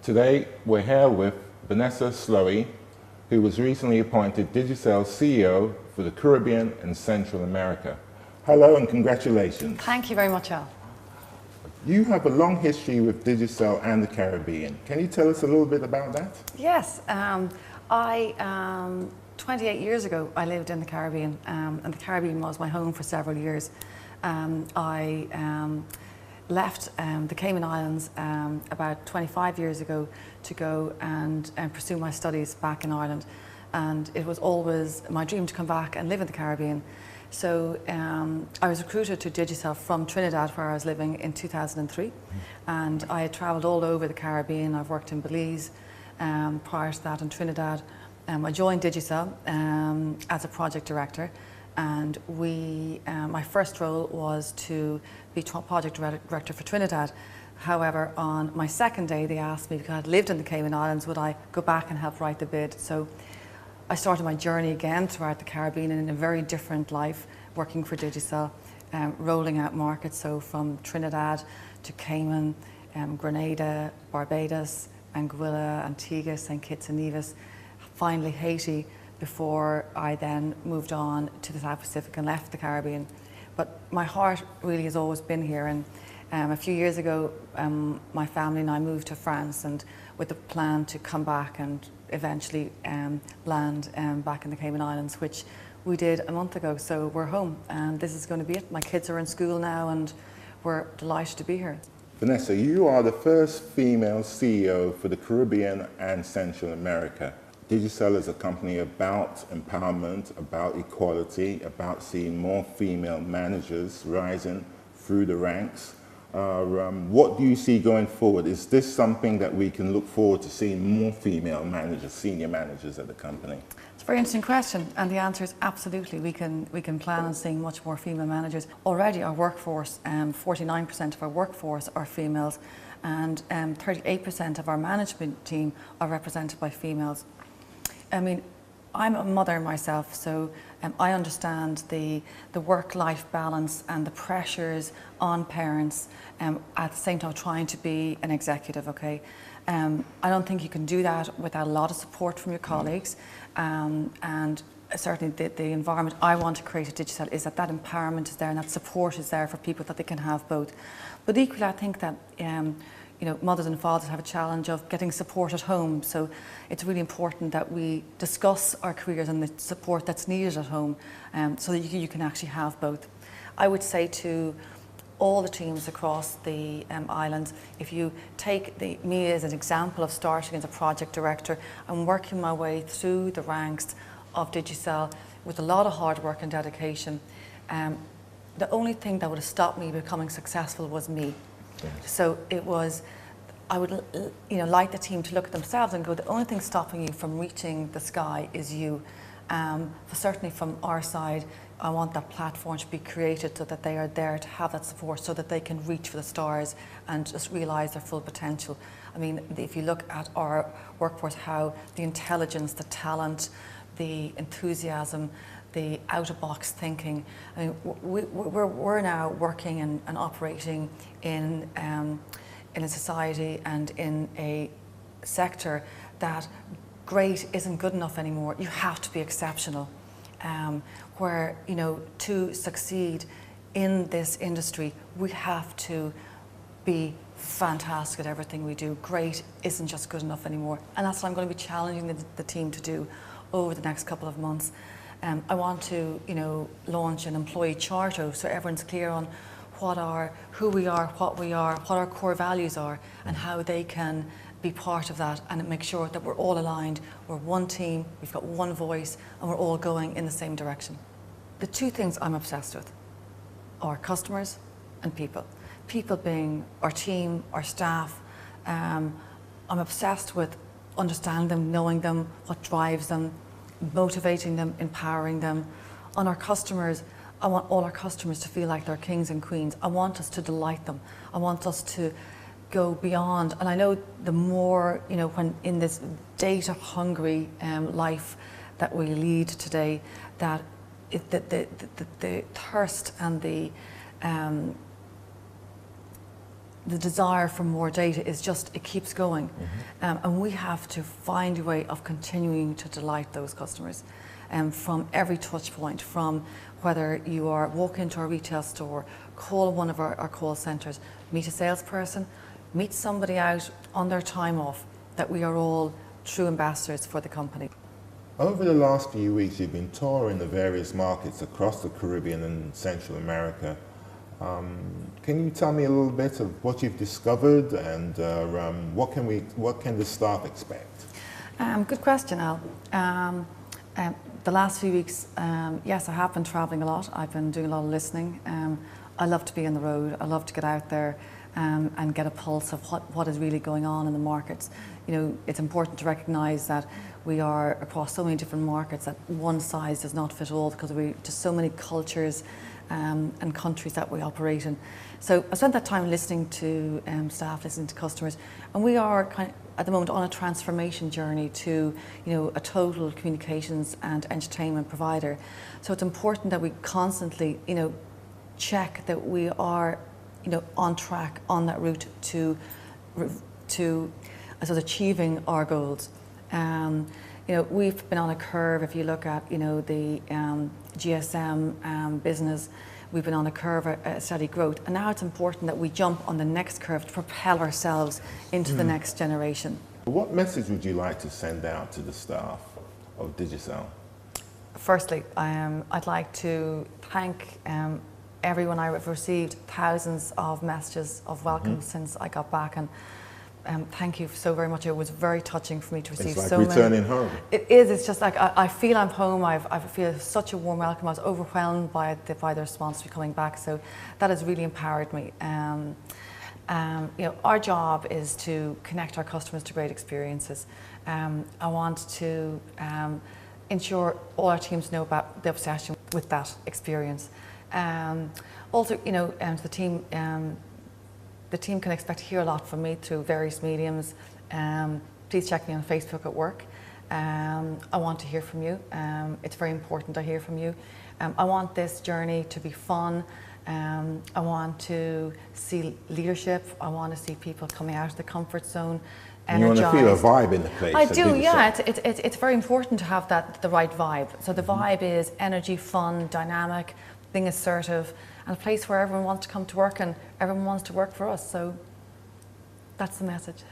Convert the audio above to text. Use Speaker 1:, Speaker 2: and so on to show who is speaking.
Speaker 1: Today, we're here with Vanessa Slowey, who was recently appointed Digicel CEO for the Caribbean and Central America. Hello and congratulations.
Speaker 2: Thank you very much, Al.
Speaker 1: You have a long history with Digicel and the Caribbean. Can you tell us a little bit about that?
Speaker 2: Yes, 28 years ago I lived in the Caribbean, and the Caribbean was my home for several years. I left the Cayman Islands about 25 years ago to go and pursue my studies back in Ireland, and it was always my dream to come back and live in the Caribbean. So I was recruited to Digicel from Trinidad, where I was living, in 2003, and I had travelled all over the Caribbean. I've worked in Belize, prior to that in Trinidad. I joined Digicel as a project director, and my first role was to be project director for Trinidad. However, on my second day, they asked me, because I'd lived in the Cayman Islands, would I go back and help write the bid. So I started my journey again throughout the Caribbean in a very different life, working for Digicel, rolling out markets, so from Trinidad to Cayman, Grenada, Barbados, Anguilla, Antigua, St. Kitts and Nevis, finally Haiti, before I then moved on to the South Pacific and left the Caribbean. But my heart really has always been here, and a few years ago my family and I moved to France, and with the plan to come back and eventually land back in the Cayman Islands, which we did a month ago. So we're home, and this is going to be it. My kids are in school now, and we're delighted to be here.
Speaker 1: Vanessa, you are the first female CEO for the Caribbean and Central America. Digicel is a company about empowerment, about equality, about seeing more female managers rising through the ranks. What do you see going forward? Is this something that we can look forward to seeing more female managers, senior managers at the company?
Speaker 2: It's a very interesting question, and the answer is absolutely. We can plan on seeing much more female managers. Already our workforce, 49% of our workforce are females, and 38% of our management team are represented by females. I mean, I'm a mother myself, so I understand the work-life balance and the pressures on parents, at the same time trying to be an executive, okay? I don't think you can do that without a lot of support from your colleagues, and certainly the environment I want to create at Digicel is that empowerment is there and that support is there for people, that they can have both. But equally, I think that mothers and fathers have a challenge of getting support at home, so it's really important that we discuss our careers and the support that's needed at home, so that you can actually have both. I would say to all the teams across the islands, if you take me as an example of starting as a project director and working my way through the ranks of Digicel with a lot of hard work and dedication, the only thing that would have stopped me becoming successful was me. Yes. So it was, I would like the team to look at themselves and go, the only thing stopping you from reaching the sky is you. Certainly from our side, I want that platform to be created so that they are there to have that support, so that they can reach for the stars and just realise their full potential. I mean, if you look at our workforce, how the intelligence, the talent, the enthusiasm, the out-of-box thinking. I mean, we're now working and operating in a society and in a sector that great isn't good enough anymore. You have to be exceptional. Where, to succeed in this industry, we have to be fantastic at everything we do. Great isn't just good enough anymore. And that's what I'm going to be challenging the team to do over the next couple of months. I want to, launch an employee charter so everyone's clear on who we are, what our core values are, and how they can be part of that, and make sure that we're all aligned. We're one team, we've got one voice, and we're all going in the same direction. The two things I'm obsessed with are customers and people. People being our team, our staff. I'm obsessed with understanding them, knowing them, what drives them, motivating them, empowering them. On our customers, I want all our customers to feel like they're kings and queens. I want us to delight them. I want us to go beyond. And I know the more, when in this data-hungry life that we lead today, that the thirst and the the desire for more data is just, it keeps going. And we have to find a way of continuing to delight those customers from every touch point, from whether you are walk into a retail store, call one of our call centres, meet a salesperson, meet somebody out on their time off, that we are all true ambassadors for the company.
Speaker 1: Over the last few weeks, you've been touring the various markets across the Caribbean and Central America. Can you tell me a little bit of what you've discovered and what can the staff expect?
Speaker 2: Good question, Al. The last few weeks, yes, I have been travelling a lot. I've been doing a lot of listening. I love to be on the road. I love to get out there and get a pulse of what is really going on in the markets. You know, it's important to recognise that we are across so many different markets that one size does not fit all, because we just so many cultures and countries that we operate in. So I spent that time listening to staff, listening to customers, and we are kind of, at the moment, on a transformation journey to, you know, a total communications and entertainment provider. So it's important that we constantly, you know, check that we are, you know, on track on that route to I suppose, achieving our goals. You know, we've been on a curve. If you look at, you know, the GSM business, we've been on a curve, a steady growth, and now it's important that we jump on the next curve to propel ourselves into the next generation.
Speaker 1: What message would you like to send out to the staff of Digicel?
Speaker 2: Firstly, I'd like to thank everyone. I've received thousands of messages of welcome since I got back, and thank you so very much. It was very touching for me to receive
Speaker 1: it's like
Speaker 2: so
Speaker 1: returning
Speaker 2: many.
Speaker 1: home.
Speaker 2: It is. It's just like I feel I'm home. I feel such a warm welcome. I was overwhelmed by the response to coming back. So that has really empowered me. You know, our job is to connect our customers to great experiences. I want to ensure all our teams know about the obsession with that experience. Also, you know, the team can expect to hear a lot from me through various mediums. Please check me on Facebook at work. I want to hear from you. It's very important I hear from you. I want this journey to be fun. I want to see leadership. I want to see people coming out of the comfort zone, energized.
Speaker 1: You want to feel a vibe in the place.
Speaker 2: I do, yeah. It's very important to have the right vibe. So the vibe is energy, fun, dynamic, being assertive, and a place where everyone wants to come to work and everyone wants to work for us. So that's the message.